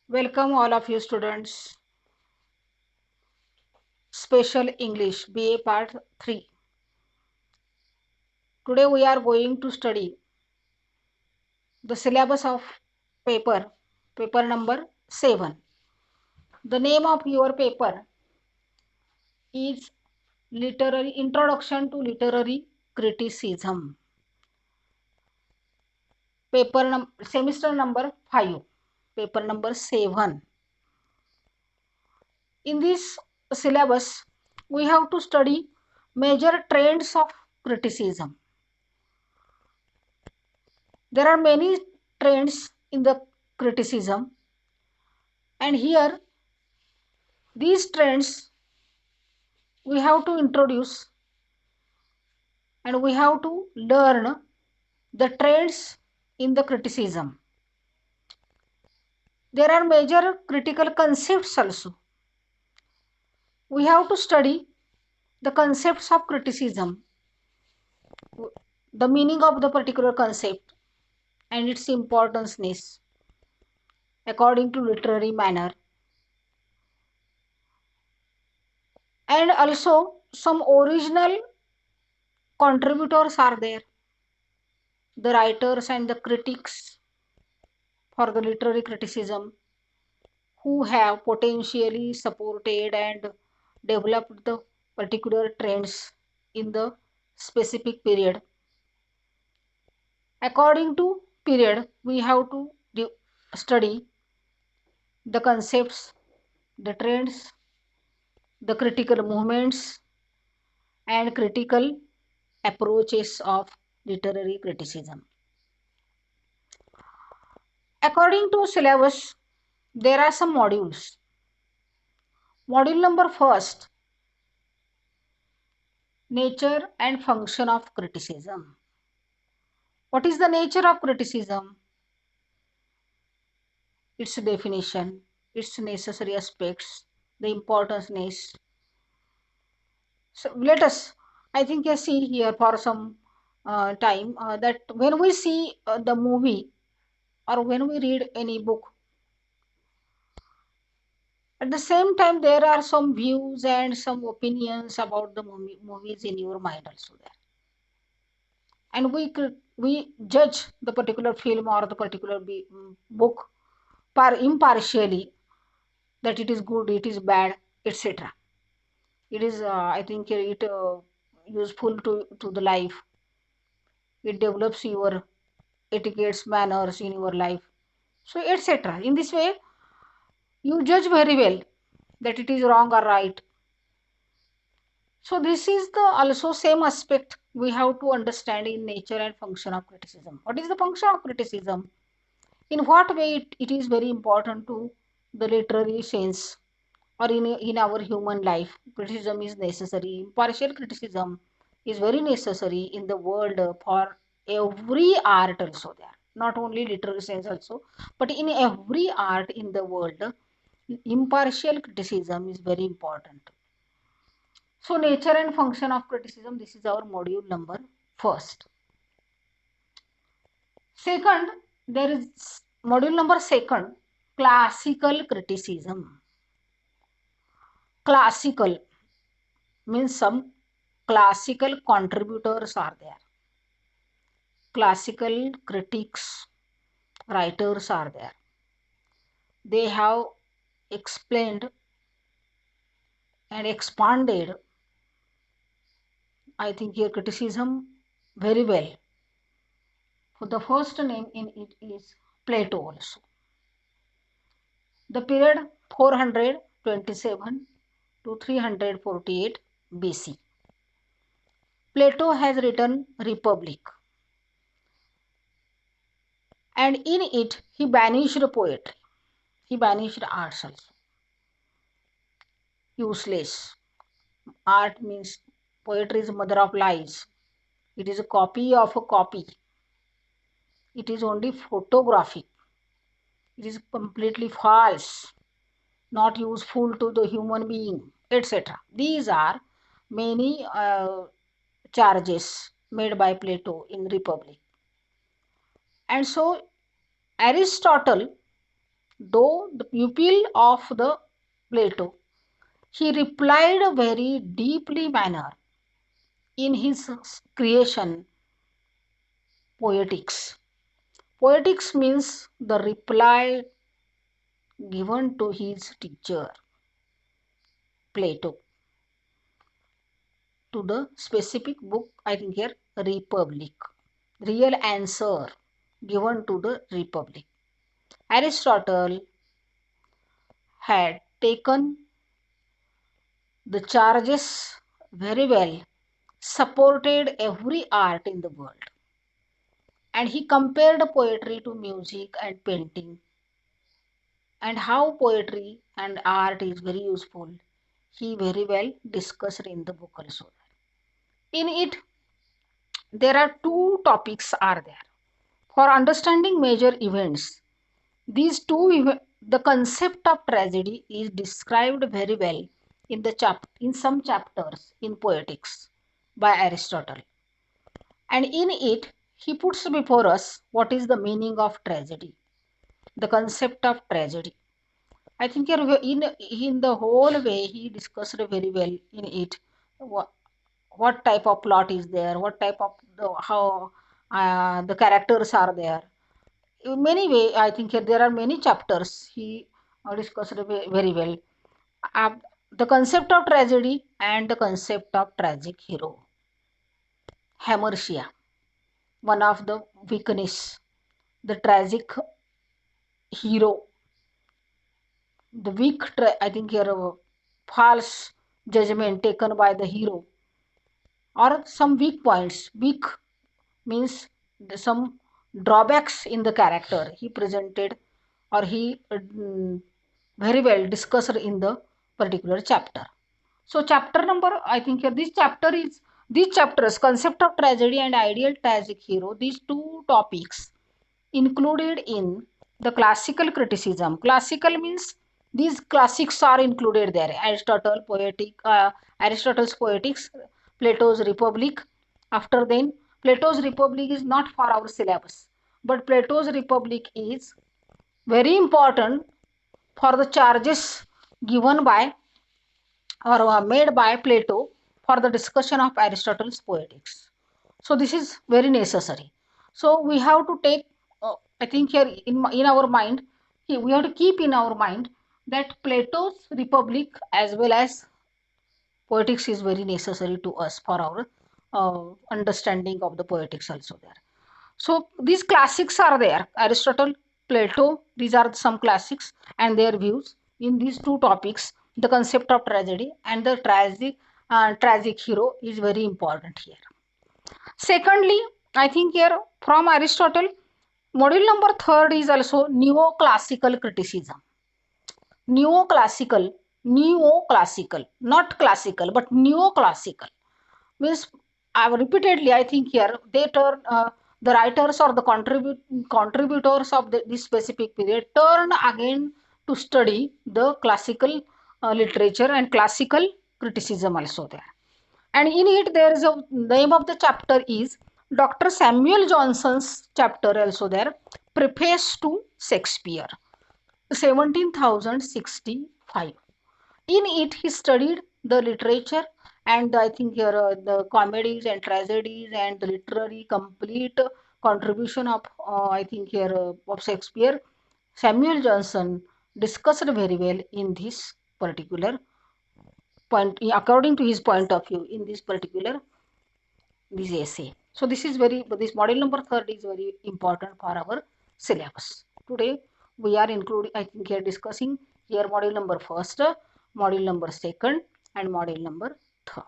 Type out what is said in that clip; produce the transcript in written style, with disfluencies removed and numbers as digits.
Welcome all of you students. Special English BA Part 3. Today we are going to study the syllabus of paper, paper number 7. The name of your paper is Literary Introduction to Literary Criticism. Semester number 5, paper number 7. In this syllabus, we have to study major trends of criticism. There are many trends in the criticism, and here these trends we have to introduce and we have to learn the trends in the criticism. There are major critical concepts also. We have to study the concepts of criticism, the meaning of the particular concept and its importance according to literary manner, and also some original contributors are there, the writers and the critics for the literary criticism who have potentially supported and developed the particular trends in the specific period. According to period, we have to study the concepts, the trends, the critical movements, and critical approaches of literary criticism. According to syllabus, there are some modules. Module number first, nature and function of criticism. What is the nature of criticism? Its definition, its necessary aspects, the importance. So let us, I think, see here for some time that when we see the movie or when we read any book, at the same time there are some views and some opinions about the movies in your mind also there, and we judge the particular film or the particular book impartially, that it is good, it is bad, etc. It is I think it useful to the life. It develops your etiquettes, manners in your life, so etc. In this way you judge very well that it is wrong or right. So this is the also same aspect we have to understand in nature and function of criticism. What is the function of criticism? In what way it is very important to the literary sense or in our human life. Criticism is necessary. Impartial criticism is very necessary in the world for every art also there. Not only literary sense also, but in every art in the world, impartial criticism is very important. So nature and function of criticism, this is our module number first. Second, there is module number second, classical criticism. Classical means some classical contributors are there. Classical critics, writers are there. They have explained and expanded, I think, here criticism very well. For the first name in it is Plato also. The period 427 to 348 BC. Plato has written Republic, and in it he banished poetry. He banished arts also. Useless. Art means poetry is mother of lies. It is a copy of a copy. It is only photographic. It is completely false, not useful to the human being, etc. These are many charges made by Plato in Republic. And so Aristotle Though the pupil of the Plato, he replied a very deeply manner in his creation, Poetics. Poetics means the reply given to his teacher, Plato, to the specific book, I think here, Republic. Real answer given to the Republic. Aristotle had taken the charges very well, supported every art in the world, and he compared poetry to music and painting, and how poetry and art is very useful. He very well discussed in the book also. In it, there are two topics are there. For understanding major events, these the concept of tragedy is described very well in in some chapters in Poetics by Aristotle. And in it, he puts before us what is the meaning of tragedy, the concept of tragedy. I think in the whole way he discussed very well in it what type of plot is there, what type of how the characters are there. In many way, I think there are many chapters he discussed very well. Uh, the concept of tragedy and the concept of tragic hero. Hamartia, one of the weakness, the tragic hero, the I think here false judgment taken by the hero, or some weak points. Weak means some drawbacks in the character he presented, or he very well discussed in the particular chapter. So chapter number, I think here this chapter is, these chapters, concept of tragedy and ideal tragic hero, these two topics included in the classical criticism. Classical means these classics are included there. Aristotle's Poetics, Plato's Republic. After then, Plato's Republic is not for our syllabus, but Plato's Republic is very important for the charges given by or made by Plato for the discussion of Aristotle's Poetics. So this is very necessary. So we have to take, I think here in our mind, we have to keep in our mind that Plato's Republic as well as Poetics is very necessary to us for our understanding of the Poetics also there. So these classics are there. Aristotle, Plato, these are some classics and their views in these two topics. The concept of tragedy and the tragic hero is very important here. Secondly, I think here from Aristotle, module number third is also neoclassical criticism. Neoclassical, not classical, but neoclassical means repeatedly, I think here they turn the writers or the contributors of this specific period turn again to study the classical literature and classical criticism also there. And in it there is a name of the chapter is Dr. Samuel Johnson's chapter also there, Preface to Shakespeare, 17,065. In it, he studied the literature and I think here the comedies and tragedies and the literary complete contribution of I think here of Shakespeare. Samuel Johnson discussed very well in this particular point, according to his point of view, in this particular this essay. So this is this model number third is very important for our syllabus. Today we are including, I think here discussing here model number first, model number second and model number third.